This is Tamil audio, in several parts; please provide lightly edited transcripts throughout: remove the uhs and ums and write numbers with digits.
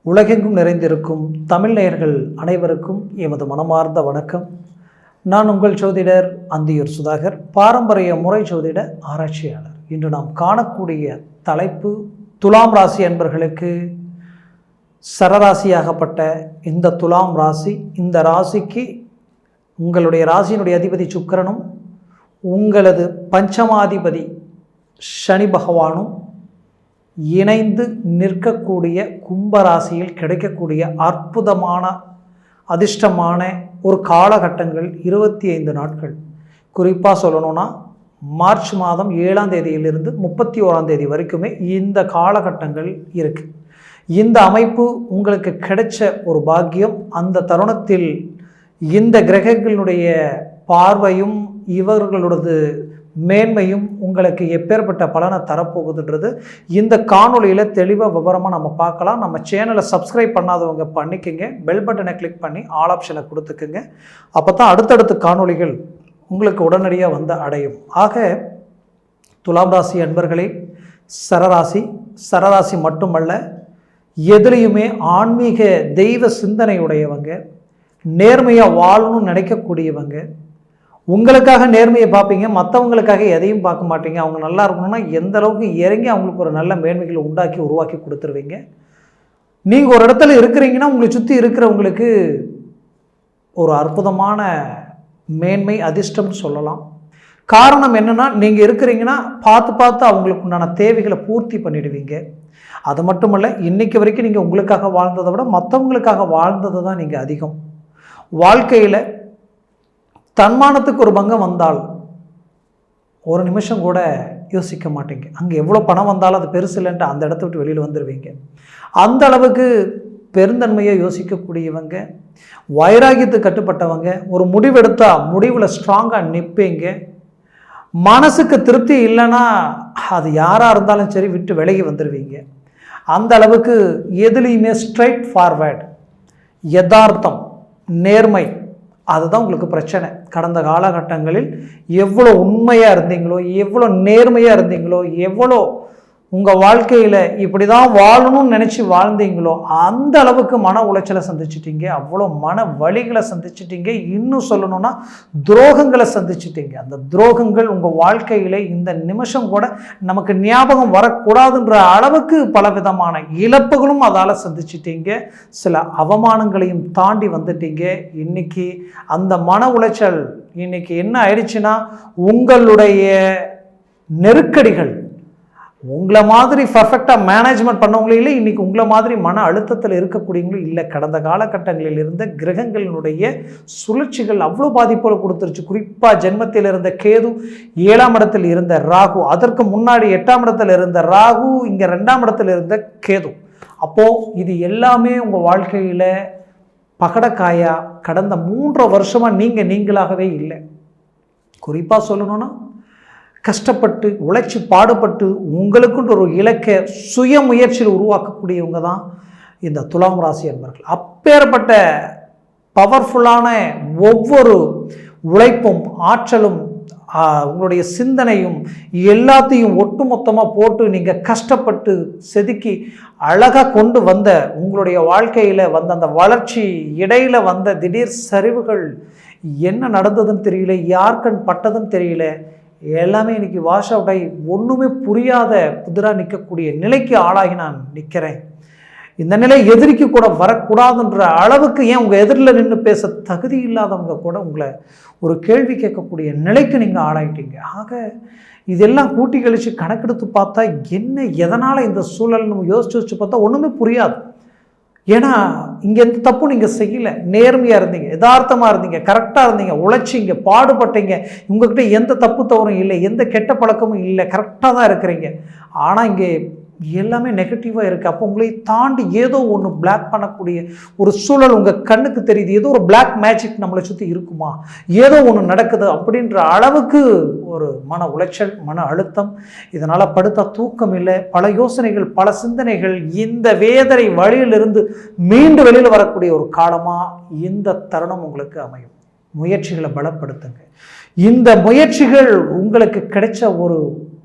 உலகெங்கும் நிறைந்திருக்கும் தமிழ் நேயர்கள் அனைவருக்கும் எமது மனமார்ந்த வணக்கம். நான் உங்கள் ஜோதிடர் அந்தியூர் சுதாகர், பாரம்பரிய முறை ஜோதிட ஆராய்ச்சியாளர். இன்று நாம் காணக்கூடிய தலைப்பு துலாம் ராசி அன்பர்களுக்கு சரராசியாகப்பட்ட இந்த துலாம் ராசி. இந்த ராசிக்கு உங்களுடைய ராசியினுடைய அதிபதி சுக்கிரனும் உங்களது பஞ்சமாதிபதி சனி பகவானும் இணைந்து நிற்கக்கூடிய கும்பராசியில் கிடைக்கக்கூடிய அற்புதமான அதிர்ஷ்டமான ஒரு காலகட்டங்கள் 25 நாட்கள். குறிப்பாக சொல்லணும்னா மார்ச் மாதம் 7ஆம் தேதியிலிருந்து 31ஆம் தேதி வரைக்குமே இந்த காலகட்டங்கள் இருக்குது. இந்த அமைப்பு உங்களுக்கு கிடைச்ச ஒரு பாக்கியம். அந்த தருணத்தில் இந்த கிரகங்களுடைய பார்வையும் இவர்களோடது மேன்மையும் உங்களுக்கு எப்பேற்பட்ட பலனை தரப்போகுதுன்றது இந்த காணொலியில் தெளிவாக விவரமாக நம்ம பார்க்கலாம். நம்ம சேனலை சப்ஸ்கிரைப் பண்ணாதவங்க பண்ணிக்கோங்க, பெல் பட்டனை கிளிக் பண்ணி ஆல் ஆப்ஷனை கொடுத்துக்குங்க. அப்போ தான் அடுத்தடுத்த காணொலிகள் உங்களுக்கு உடனடியாக வந்து அடையும். ஆக துலாம் ராசி அன்பர்களே, சரராசி மட்டுமல்ல, எதுலேயுமே ஆன்மீக தெய்வ சிந்தனையுடையவங்க, நேர்மையாக வாழணும்னு நினைக்கக்கூடியவங்க, உங்களுக்காக நேர்மையை பார்ப்பீங்க, மற்றவங்களுக்காக எதையும் பார்க்க மாட்டீங்க. அவங்க நல்லா இருக்கணும்னா எந்த அளவுக்கு இறங்கி அவங்களுக்கு ஒரு நல்ல மேன்மைகளை உருவாக்கி கொடுத்துருவீங்க. நீங்கள் ஒரு இடத்துல இருக்கிறீங்கன்னா உங்களை சுற்றி இருக்கிறவங்களுக்கு ஒரு அற்புதமான மேன்மை அதிர்ஷ்டம்னு சொல்லலாம். காரணம் என்னென்னா, நீங்கள் இருக்கிறீங்கன்னா பார்த்து அவங்களுக்கு உண்டான தேவைகளை பூர்த்தி பண்ணிடுவீங்க. அது மட்டுமல்ல, இன்றைக்கு வரைக்கும் நீங்கள் உங்களுக்காக வாழ்ந்ததை விட மற்றவங்களுக்காக வாழ்ந்தது தான் நீங்கள் அதிகம். வாழ்க்கையில் தன்மானத்துக்கு ஒரு பங்கம் வந்தால் ஒரு நிமிஷம் கூட யோசிக்க மாட்டீங்க. அங்கே எவ்வளோ பணம் வந்தாலும் அது பெருசு இல்லைன்ட்டு அந்த இடத்த விட்டு வெளியில் வந்துடுவீங்க. அந்த அளவுக்கு பெருந்தன்மையை யோசிக்கக்கூடியவங்க, வைராகியத்துக்கு கட்டுப்பட்டவங்க, ஒரு முடிவெடுத்தால் முடிவில் ஸ்ட்ராங்காக நிற்பீங்க. மனசுக்கு திருப்தி இல்லைன்னா அது யாராக இருந்தாலும் சரி விட்டு விலகி வந்துடுவீங்க. அந்த அளவுக்கு எதுலேயுமே ஸ்ட்ரைட் ஃபார்வேர்டு, யதார்த்தம், நேர்மை, அதுதான் உங்களுக்கு பிரச்சனை. கடந்த காலகட்டங்களில் எவ்வளோ உண்மையாக இருந்தீங்களோ, எவ்வளோ நேர்மையாக இருந்தீங்களோ, எவ்வளோ உங்கள் வாழ்க்கையில் இப்படி தான் வாழணும்னு நினச்சி வாழ்ந்தீங்களோ அந்த அளவுக்கு மன உளைச்சலை சந்திச்சிட்டிங்க, அவ்வளோ மன வலிகளை சந்திச்சிட்டிங்க. இன்னும் சொல்லணும்னா துரோகங்களை சந்திச்சிட்டிங்க. அந்த துரோகங்கள் உங்கள் வாழ்க்கையில் இந்த நிமிஷம் கூட நமக்கு ஞாபகம் வரக்கூடாதுன்ற அளவுக்கு பலவிதமான இழப்புகளும் அதால் சந்திச்சிட்டிங்க. சில அவமானங்களையும் தாண்டி வந்துட்டீங்க. இன்னைக்கு அந்த மன உளைச்சல் இன்னைக்கு என்ன ஆயிடுச்சுன்னா, உங்களுடைய நெருக்கடிகள் உங்களை மாதிரி பர்ஃபெக்டாக மேனேஜ்மெண்ட் பண்ணவங்களே இல்லை, இன்றைக்கி உங்களை மாதிரி மன அழுத்தத்தில் இருக்கக்கூடியவங்களும் இல்லை. கடந்த காலகட்டங்களில் இருந்த கிரகங்களினுடைய சுழற்சிகள் அவ்வளோ பாதிப்போடு கொடுத்துருச்சு. குறிப்பாக ஜென்மத்தில் இருந்த கேது, 7ஆம் இடத்தில் இருந்த ராகு, அதற்கு முன்னாடி 8ஆம் இடத்தில் இருந்த ராகு, இங்கே 2ஆம் இடத்தில் இருந்த கேது. அப்போது இது எல்லாமே உங்கள் வாழ்க்கையில் பகடக்காயாக கடந்த 3 வருஷமாக நீங்களாகவே இல்லை. குறிப்பாக சொல்லணும்னா, கஷ்டப்பட்டு உழைச்சி பாடுபட்டு உங்களுக்குன்ற ஒரு இலக்கை சுய முயற்சியில் உருவாக்கக்கூடியவங்க தான் இந்த துலாம் ராசி அன்பர்கள். அப்பேற்பட்ட பவர்ஃபுல்லான ஒவ்வொரு உழைப்பும் ஆற்றலும் உங்களுடைய சிந்தனையும் எல்லாத்தையும் ஒட்டுமொத்தமாக போட்டு நீங்கள் கஷ்டப்பட்டு செதுக்கி அழகாக கொண்டு வந்த உங்களுடைய வாழ்க்கையில் வந்த அந்த வளர்ச்சி இடையில் வந்த திடீர் சரிவுகள் என்ன நடந்ததுன்னு தெரியல, யார்கண் பட்டதுன்னு தெரியல, எல்லாமே இன்றைக்கி வாஷ் அவுட் ஆகி ஒன்றுமே புரியாத புதிராக நிற்கக்கூடிய நிலைக்கு ஆளாகி நான் நிற்கிறேன். இந்த நிலை எதிரிக்கு கூட வரக்கூடாதுன்ற அளவுக்கு, ஏன் உங்கள் எதிரில் நின்று பேச தகுதி இல்லாதவங்க கூட உங்களை ஒரு கேள்வி கேட்கக்கூடிய நிலைக்கு நீங்கள் ஆளாயிட்டீங்க. ஆக இதெல்லாம் கூட்டி கழித்து கணக்கெடுத்து பார்த்தா என்ன எதனால் இந்த சூழல் நம்ம யோசிச்சு பார்த்தா ஒன்றுமே புரியாது. ஏன்னா இங்கே எந்த தப்பும் நீங்கள் செய்யலை, நேர்மையாக இருந்தீங்க, யதார்த்தமாக இருந்தீங்க, கரெக்டாக இருந்தீங்க, உழைச்சிங்க, பாடுபட்டீங்க, உங்கள்கிட்ட எந்த தப்பு தவறும் இல்லை, எந்த கெட்ட பழக்கமும் இல்லை, கரெக்டாக தான் இருக்கிறீங்க. ஆனால் இங்கே எல்லாமே நெகட்டிவாக இருக்குது. அப்போ உங்களை தாண்டி ஏதோ ஒன்று பிளாக் பண்ணக்கூடிய ஒரு சூழல் உங்கள் கண்ணுக்கு தெரியுது. ஏதோ ஒரு பிளாக் மேஜிக் நம்மளை சுற்றி இருக்குமா, ஏதோ ஒன்று நடக்குது அப்படின்ற அளவுக்கு ஒரு மன உளைச்சல், மன அழுத்தம், இதனால் படுத்தா தூக்கம் இல்லை, பல யோசனைகள், பல சிந்தனைகள். இந்த வேதனை வழியிலிருந்து மீண்டு வெளியில் வரக்கூடிய ஒரு காலமாக இந்த தருணம் உங்களுக்கு அமையும். முயற்சிகளை பலப்படுத்துங்க. இந்த முயற்சிகள் உங்களுக்கு கிடைச்ச ஒரு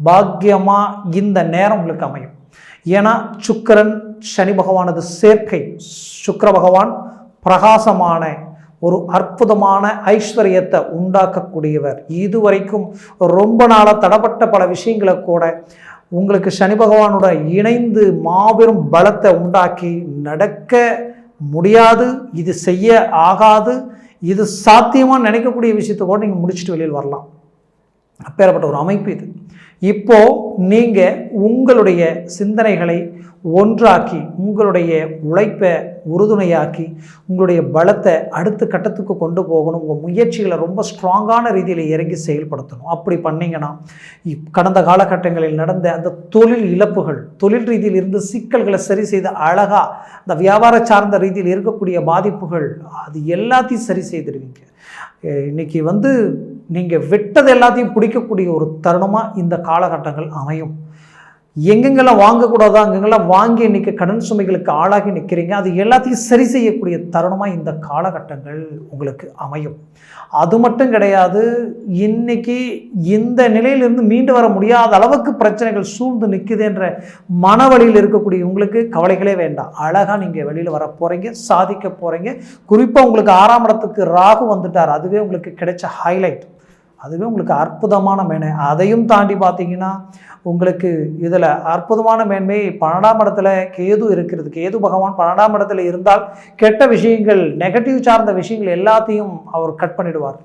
பாக்கியமாக இந்த நேரம் உங்களுக்கு அமையும். ஏன்னா சுக்கிரன் சனி பகவானது சேர்க்கை. சுக்கிர பகவான் பிரகாசமான ஒரு அற்புதமான ஐஸ்வர்யத்தை உண்டாக்கக்கூடியவர். இதுவரைக்கும் ரொம்ப நாளாக தடப்பட்ட பல விஷயங்களை கூட உங்களுக்கு சனி பகவானோட இணைந்து மாபெரும் பலத்தை உண்டாக்கி நடக்க முடியாது, இது செய்ய ஆகாது, இது சாத்தியமாக நினைக்கக்கூடிய விஷயத்தை கூட நீங்கள் முடிச்சுட்டு வெளியில் வரலாம். அப்பேற்பட்ட ஒரு அமைப்பு இது. இப்போ நீங்கள் உங்களுடைய சிந்தனைகளை ஒன்றாக்கி, உங்களுடைய உழைப்பை உறுதுணையாக்கி, உங்களுடைய பலத்தை அடுத்த கட்டத்துக்கு கொண்டு போகணும். உங்கள் முயற்சிகளை ரொம்ப ஸ்ட்ராங்கான ரீதியில் இறங்கி செயல்படுத்தணும். அப்படி பண்ணிங்கன்னா கடந்த காலகட்டங்களில் நடந்த அந்த தொழில் இழப்புகள், தொழில் ரீதியில் இருந்து சிக்கல்களை சரி செய்து அழகாக அந்த வியாபார சார்ந்த ரீதியில் இருக்கக்கூடிய பாதிப்புகள் அது எல்லாத்தையும் சரி செய்திருவீங்க. இன்னைக்கு நீங்கள் விட்டது எல்லாத்தையும் பிடிக்கக்கூடிய ஒரு தருணமாக இந்த காலகட்டங்கள் அமையும். எங்கெங்கெல்லாம் வாங்கக்கூடாதோ அங்கெங்கெல்லாம் வாங்கி இன்றைக்கி கடன் சுமைகளுக்கு ஆளாகி நிற்கிறீங்க, அது எல்லாத்தையும் சரி செய்யக்கூடிய தருணமாக இந்த காலகட்டங்கள் உங்களுக்கு அமையும். அது மட்டும் கிடையாது, இன்னைக்கு இந்த நிலையிலிருந்து மீண்டு வர முடியாத அளவுக்கு பிரச்சனைகள் சூழ்ந்து நிற்குதுன்ற மனவழியில் இருக்கக்கூடிய உங்களுக்கு கவலைகளே வேண்டாம். அழகாக நீங்கள் வெளியில் வர போகிறீங்க, சாதிக்க போகிறீங்க. குறிப்பாக உங்களுக்கு 6ஆம் இடத்துக்கு ராகு வந்துட்டார், அதுவே உங்களுக்கு கிடைச்ச ஹைலைட், அதுவே உங்களுக்கு அற்புதமான மேன்மை. அதையும் தாண்டி பார்த்தீங்கன்னா உங்களுக்கு இதில் அற்புதமான மேன்மை 12ஆம் இடத்துல கேது இருக்கிறது. கேது பகவான் 12ஆம் இடத்துல இருந்தால் கெட்ட விஷயங்கள், நெகட்டிவ் சார்ந்த விஷயங்கள் எல்லாத்தையும் அவர் கட் பண்ணிடுவார்.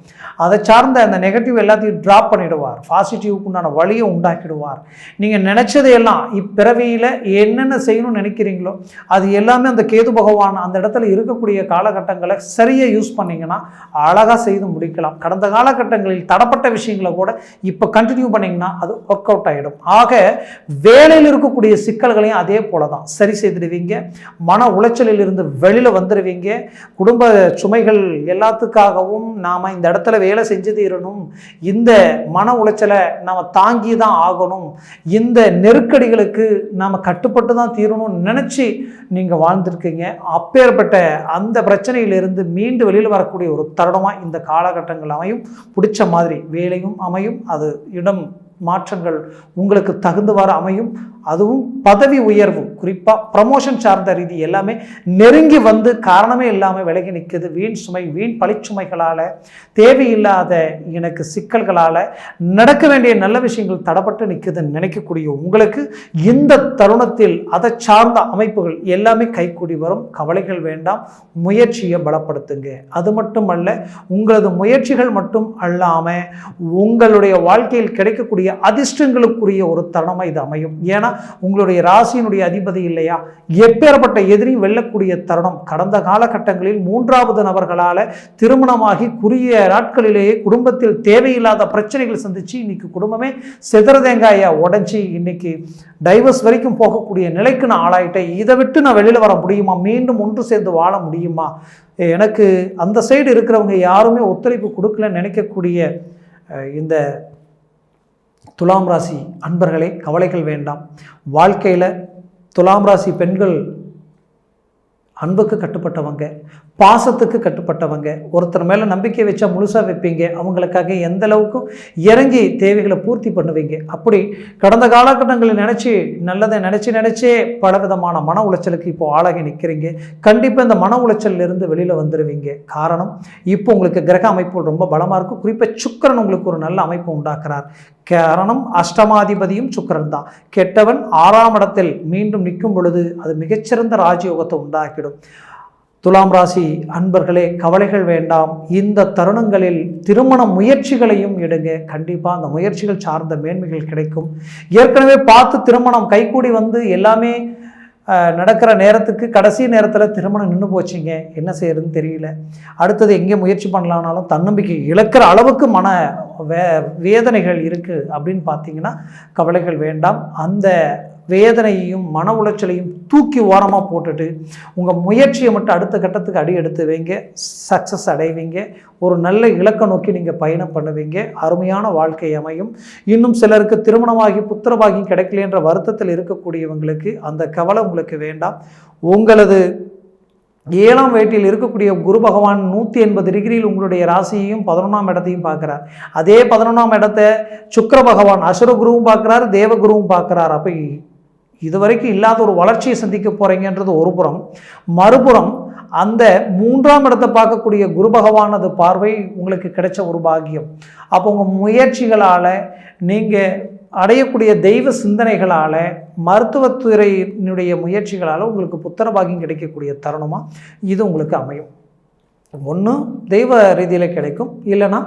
அதை சார்ந்த அந்த நெகட்டிவ் எல்லாத்தையும் ட்ராப் பண்ணிடுவார். பாசிட்டிவ்க்கு உண்டான வழியை உண்டாக்கிடுவார். நீங்கள் நினச்சதையெல்லாம் இப்பிறவியில் என்னென்ன செய்யணும்னு நினைக்கிறீங்களோ அது எல்லாமே அந்த கேது பகவான் அந்த இடத்துல இருக்கக்கூடிய காலகட்டங்களை சரியாக யூஸ் பண்ணிங்கன்னா அழகாக செய்து முடிக்கலாம். கடந்த காலகட்டங்களில் தடப்பட்ட விஷயங்களை கூட இப்போ கண்டினியூ பண்ணிங்கன்னா அது ஒர்க் அவுட் ஆகிடும். ஆக வேலையில் இருக்கக்கூடிய சிக்கல்களையும் அதே போல தான் சரி செய்திடுவீங்க. மன உளைச்சலில் இருந்து வெளியில் வந்துடுவீங்க. குடும்ப சுமைகள் எல்லாத்துக்காகவும் நாம் இந்த இடத்துல வேலை செஞ்சு தீரணும், இந்த மன உளைச்சலை நாம் தாங்கி தான் ஆகணும், இந்த நெருக்கடிகளுக்கு நாம் கட்டுப்பட்டு தான் தீரணும்னு நினச்சி நீங்கள் வாழ்ந்துருக்கீங்க. அப்பேற்பட்ட அந்த பிரச்சனையிலிருந்து மீண்டு வெளியில் வரக்கூடிய ஒரு தருணமாக இந்த காலகட்டங்கள் அமையும். பிடிச்ச மாதிரி வேலையும் அமையும், அது இடம் மாற்றங்கள் உங்களுக்கு தகுந்தவாறு அமையும். அதுவும் பதவி உயர்வு, குறிப்பாக ப்ரமோஷன் சார்ந்த ரீதி எல்லாமே நெருங்கி வந்து காரணமே இல்லாமல் விலகி நிற்குது. வீண் சுமை, வீண் பழிச்சுமைகளால், தேவையில்லாத எனக்கு சிக்கல்களால் நடக்க வேண்டிய நல்ல விஷயங்கள் தடப்பட்டு நிற்குதுன்னு நினைக்கக்கூடிய உங்களுக்கு இந்த தருணத்தில் அதை சார்ந்த அமைப்புகள் எல்லாமே கைக்கூடி வரும். கவலைகள் வேண்டாம், முயற்சியை பலப்படுத்துங்க. அது மட்டுமல்ல, உங்களது முயற்சிகள் மட்டும் அல்லாமல் உங்களுடைய வாழ்க்கையில் கிடைக்கக்கூடிய அதிர்ஷ்டங்களுக்குரிய ஒரு தருணமாக இது அமையும். ஏன்னா உங்களுடைய ராசியினுடைய அதிபதி இல்லையா, எப்பேற்பட்ட எதிரியும் வெல்லக்கூடிய தருணம். கடந்த காலகட்டங்களில் 3வது நபர்களால் திருமணமாகி குறுகிய நாட்களிலேயே குடும்பத்தில் தேவையில்லாத பிரச்சனைகள் சந்திச்சு இன்னைக்கு குடும்பமே செதறதேங்காயா உடஞ்சி இன்னைக்கு டைவர்ஸ் வரைக்கும் போகக்கூடிய நிலைக்கு நான் ஆளாயிட்டேன். இதை விட்டு நான் வெளியில் வர முடியுமா, மீண்டும் ஒன்று சேர்ந்து வாழ முடியுமா, எனக்கு அந்த சைடு இருக்கிறவங்க யாருமே ஒத்துழைப்பு கொடுக்கலன்னு நினைக்கக்கூடிய இந்த துலாம் ராசி அன்பர்களே, கவலைகள் வேண்டாம். வாழ்க்கையில் துலாம் ராசி பெண்கள் அன்புக்கு கட்டுப்பட்டவங்க, பாசத்துக்கு கட்டுப்பட்டவங்க, ஒருத்தர் மேலே நம்பிக்கை வச்சா முழுசாக வைப்பீங்க, அவங்களுக்காக எந்த அளவுக்கும் இறங்கி தேவைகளை பூர்த்தி பண்ணுவீங்க. அப்படி கடந்த காலகட்டங்களில் நல்லதை நினச்சே பலவிதமான மன உளைச்சலுக்கு இப்போ ஆளாகி நிற்கிறீங்க. கண்டிப்பாக இந்த மன உளைச்சலிருந்து வெளியில் வந்துடுவீங்க. காரணம், இப்போ உங்களுக்கு கிரக அமைப்புகள் ரொம்ப பலமாக இருக்கும். குறிப்பாக சுக்கிரன் உங்களுக்கு ஒரு நல்ல அமைப்பு உண்டாக்குறார். காரணம், அஷ்டமாதிபதியும் சுக்கிரன் தான். கெட்டவன் 6ஆம் இடத்தில் மீண்டும் நிற்கும் பொழுது அது மிகச்சிறந்த ராஜயோகத்தை உண்டாக்கிடும். துலாம் ராசி அன்பர்களே, கவலைகள் வேண்டாம். இந்த தருணங்களில் திருமண முயற்சிகளையும் எடுங்க. கண்டிப்பாக அந்த முயற்சிகள் சார்ந்த மேன்மைகள் கிடைக்கும். ஏற்கனவே பார்த்து திருமணம் கைகூடி வந்து எல்லாமே நடக்கிற நேரத்துக்கு கடைசி நேரத்தில் திருமணம் நின்று போச்சுங்க, என்ன செய்யறதுன்னு தெரியல, அடுத்தது எங்கே முயற்சி பண்ணலான்னாலும் தன்னம்பிக்கை இழக்கிற அளவுக்கு மன வேதனைகள் இருக்குது அப்படின்னு பார்த்தீங்கன்னா கவலைகள் வேண்டாம். அந்த வேதனையையும் மன உளைச்சலையும் தூக்கி ஓரமாக போட்டுட்டு உங்கள் முயற்சியை மட்டும் அடுத்த கட்டத்துக்கு அடி எடுத்து வைங்க. சக்ஸஸ் அடைவீங்க. ஒரு நல்ல இலக்கை நோக்கி நீங்கள் பயணம் பண்ணுவீங்க. அருமையான வாழ்க்கை அமையும். இன்னும் சிலருக்கு திருமணமாகி புத்திரபாகியம் கிடைக்கலன்ற வருத்தத்தில் இருக்கக்கூடியவங்களுக்கு அந்த கவலை உங்களுக்கு வேண்டாம். உங்களது 7ஆம் வீட்டில் இருக்கக்கூடிய குரு பகவான் 180 டிகிரியில் உங்களுடைய ராசியையும் 11ஆம் இடத்தையும் பார்க்குறார். அதே 11ஆம் இடத்தை சுக்கிர பகவான் அசுர குருவும் பார்க்குறாரு, தேவ குருவும் பார்க்குறார். அப்போ இதுவரைக்கும் இல்லாத ஒரு வளர்ச்சியை சந்திக்க போகிறீங்கன்றது ஒரு புறம். மறுபுறம் அந்த 3ஆம் இடத்தை பார்க்கக்கூடிய குரு பகவானது பார்வை உங்களுக்கு கிடைச்ச ஒரு பாக்கியம். அப்போ உங்கள் முயற்சிகளால், நீங்கள் அடையக்கூடிய தெய்வ சிந்தனைகளால், மருத்துவத்துறையினுடைய முயற்சிகளால் உங்களுக்கு புத்திர பாக்கியம் கிடைக்கக்கூடிய தருணமாக இது உங்களுக்கு அமையும். ஒன்று தெய்வ ரீதியில் கிடைக்கும், இல்லைன்னா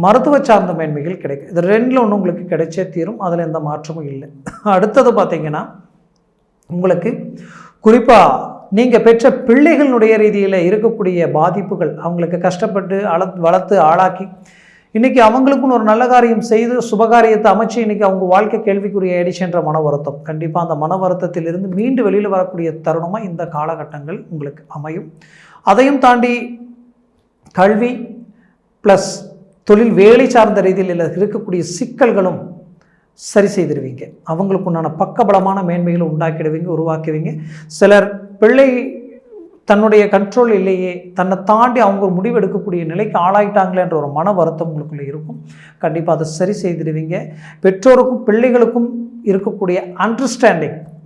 மருத்துவ சார்ந்த மேன்மைகள் கிடைக்கும். இது 2ல் ஒன்று உங்களுக்கு கிடைச்சே தீரும், அதில் எந்த மாற்றமும் இல்லை. அடுத்தது பார்த்திங்கன்னா, உங்களுக்கு குறிப்பாக நீங்கள் பெற்ற பிள்ளைகளுடைய ரீதியில் இருக்கக்கூடிய பாதிப்புகள், அவங்களுக்கு கஷ்டப்பட்டு வளர்த்து ஆளாக்கி இன்றைக்கி அவங்களுக்குன்னு ஒரு நல்ல காரியம் செய்து சுபகாரியத்தை அமைச்சு இன்றைக்கி அவங்க வாழ்க்கை கேள்விக்குரிய ஆயிடுச்சுன்ற மன வருத்தம், கண்டிப்பாக அந்த மன வருத்தத்திலிருந்து மீண்டு வெளியில் வரக்கூடிய தருணமாக இந்த காலகட்டங்கள் உங்களுக்கு அமையும். அதையும் தாண்டி கல்வி ப்ளஸ் தொழில் வேலை சார்ந்த ரீதியில் இருக்கக்கூடிய சிக்கல்களும் சரி செய்திருவீங்க. அவங்களுக்கு உண்டான பக்கபலமான மேன்மைகளை உண்டாக்கிடுவீங்க, உருவாக்குவீங்க. சிலர் பிள்ளை தன்னுடைய கண்ட்ரோல் இல்லையே, தன்னை தாண்டி அவங்க ஒரு முடிவு எடுக்கக்கூடிய நிலைக்கு ஆளாயிட்டாங்களேன்ற ஒரு மன வருத்தம் உங்களுக்குள்ளே இருக்கும். கண்டிப்பாக அதை சரி செய்திடுவீங்க. பெற்றோருக்கும் பிள்ளைகளுக்கும் இருக்கக்கூடிய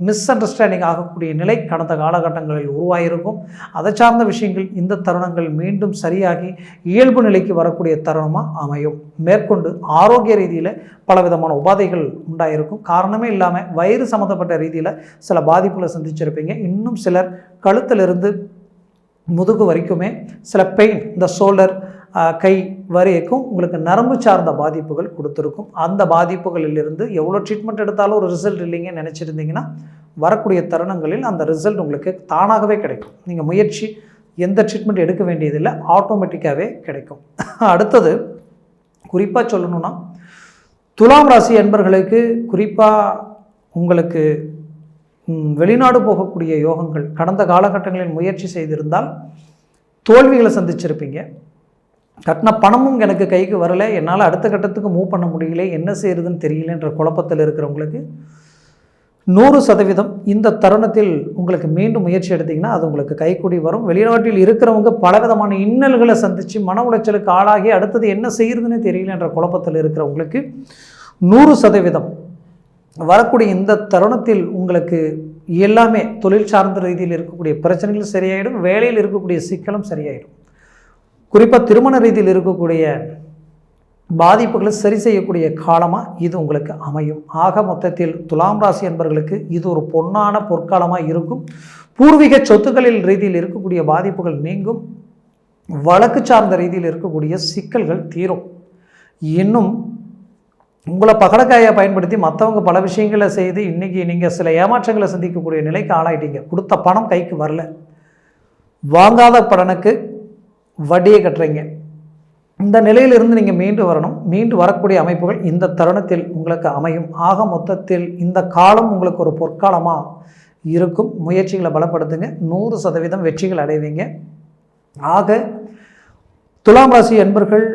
மிஸ் அண்டர்ஸ்டாண்டிங் ஆகக்கூடிய நிலை கடந்த காலகட்டங்களில் உருவாகிருக்கும். அதை சார்ந்த விஷயங்கள் இந்த தருணங்கள் மீண்டும் சரியாகி இயல்பு நிலைக்கு வரக்கூடிய தருணமாக அமையும். மேற்கொண்டு ஆரோக்கிய ரீதியில் பலவிதமான உபாதைகள் உண்டாயிருக்கும். காரணமே இல்லாமல் வயிறு சம்மந்தப்பட்ட ரீதியில் சில பாதிப்புகளை சந்திச்சிருப்பீங்க. இன்னும் சிலர் கழுத்திலிருந்து முதுகு வரைக்குமே சில பெயின், இந்த ஷோல்டர் கை வரைக்கும் உங்களுக்கு நரம்பு சார்ந்த பாதிப்புகள் கொடுத்துருக்கும். அந்த பாதிப்புகளிலிருந்து எவ்வளோ ட்ரீட்மெண்ட் எடுத்தாலும் ஒரு ரிசல்ட் இல்லைங்கன்னு நினச்சிருந்தீங்கன்னா வரக்கூடிய தருணங்களில் அந்த ரிசல்ட் உங்களுக்கு தானாகவே கிடைக்கும். நீங்கள் முயற்சி எந்த ட்ரீட்மெண்ட் எடுக்க வேண்டியதில்லை, ஆட்டோமேட்டிக்காகவே கிடைக்கும். அடுத்தது குறிப்பாக சொல்லணும்னா, துலாம் ராசி என்பர்களுக்கு குறிப்பாக உங்களுக்கு வெளிநாடு போகக்கூடிய யோகங்கள் கடந்த காலகட்டங்களில் முயற்சி செய்திருந்தால் தோல்விகளை சந்திச்சிருப்பீங்க. கட்டின பணமும் எனக்கு கைக்கு வரலை, என்னால் அடுத்த கட்டத்துக்கு மூவ் பண்ண முடியல, என்ன செய்கிறதுன்னு தெரியலன்ற குழப்பத்தில் இருக்கிறவங்களுக்கு 100% இந்த தருணத்தில் உங்களுக்கு மீண்டும் முயற்சி எடுத்திங்கன்னா அது உங்களுக்கு கைக்கூடி வரும். வெளிநாட்டில் இருக்கிறவங்க பலவிதமான இன்னல்களை சந்தித்து மன உளைச்சலுக்கு ஆளாகி அடுத்தது என்ன செய்கிறதுன்னு தெரியலன்ற குழப்பத்தில் இருக்கிறவங்களுக்கு 100% வரக்கூடிய இந்த தருணத்தில் உங்களுக்கு எல்லாமே தொழில் சார்ந்த ரீதியில் இருக்கக்கூடிய பிரச்சனைகள் சரியாயிடும், வேலையில் இருக்கக்கூடிய சிக்கலும் சரியாயிடும். குறிப்பாக திருமண ரீதியில் இருக்கக்கூடிய பாதிப்புகளை சரி செய்யக்கூடிய காலமாக இது உங்களுக்கு அமையும். ஆக மொத்தத்தில் துலாம் ராசி என்பவர்களுக்கு இது ஒரு பொன்னான பொற்காலமாக இருக்கும். பூர்வீக சொத்துக்களில் ரீதியில் இருக்கக்கூடிய பாதிப்புகள் நீங்கும். வழக்கு சார்ந்த ரீதியில் இருக்கக்கூடிய சிக்கல்கள் தீரும். இன்னும் உங்களை பகடக்காயை பயன்படுத்தி மற்றவங்க பல விஷயங்களை செய்து இன்றைக்கி நீங்கள் சில ஏமாற்றங்களை சந்திக்கக்கூடிய நிலைக்கு ஆளாயிட்டீங்க. கொடுத்த பணம் கைக்கு வரல, வாங்காத பணனுக்கு வட்டியை கட்டுறீங்க. இந்த நிலையிலிருந்து நீங்கள் மீண்டு வரணும். மீண்டு வரக்கூடிய அமைப்புகள் இந்த தருணத்தில் உங்களுக்கு அமையும். ஆக மொத்தத்தில் இந்த காலம் உங்களுக்கு ஒரு பொற்காலமாக இருக்கும். முயற்சிகளை பலப்படுத்துங்க, 100% வெற்றிகள் அடைவீங்க. ஆக துலாம் ராசி என்பர்கள்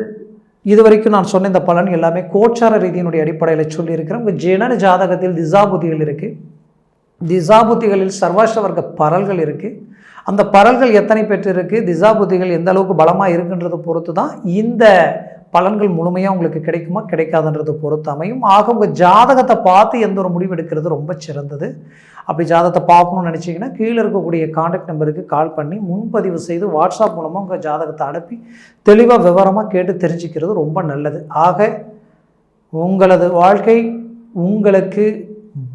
இதுவரைக்கும் நான் சொன்ன இந்த பலன் எல்லாமே கோச்சார ரீதியினுடைய அடிப்படையில் சொல்லியிருக்கிறேன். உங்கள் ஜனன ஜாதகத்தில் திசாபுத்திகள் இருக்குது. திசாபுத்திகளில் சர்வாஷ்டவர்க்க பரல்கள் இருக்குது. அந்த பரல்கள் எத்தனை பெற்றிருக்கு, திசாபுத்திகள் எந்த அளவுக்கு பலமாக இருக்குன்றதை பொறுத்து தான் இந்த பலன்கள் முழுமையாக உங்களுக்கு கிடைக்குமா கிடைக்காதுன்றது பொறுத்து அமையும். ஆக உங்கள் ஜாதகத்தை பார்த்து எந்த ஒரு முடிவு எடுக்கிறது ரொம்ப சிறந்தது. அப்படி ஜாதகத்தை பார்க்கணும்னு நினச்சிங்கன்னா கீழே இருக்கக்கூடிய கான்டாக்ட் நம்பருக்கு கால் பண்ணி முன்பதிவு செய்து வாட்ஸ்அப் மூலமாக உங்கள் ஜாதகத்தை அனுப்பி தெளிவாக விவரமாக கேட்டு தெரிஞ்சுக்கிறது ரொம்ப நல்லது. ஆக உங்களது வாழ்க்கை உங்களுக்கு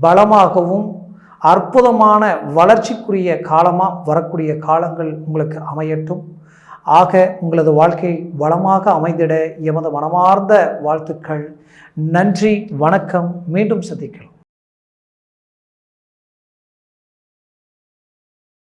பலமாகவும் அற்புதமான வளர்ச்சிக்குரிய காலமாக வரக்கூடிய காலங்கள் உங்களுக்கு அமையட்டும். ஆக உங்களது வாழ்க்கை வளமாக அமைந்திட எமது மனமார்ந்த வாழ்த்துக்கள். நன்றி, வணக்கம். மீண்டும் சந்திக்கலாம்.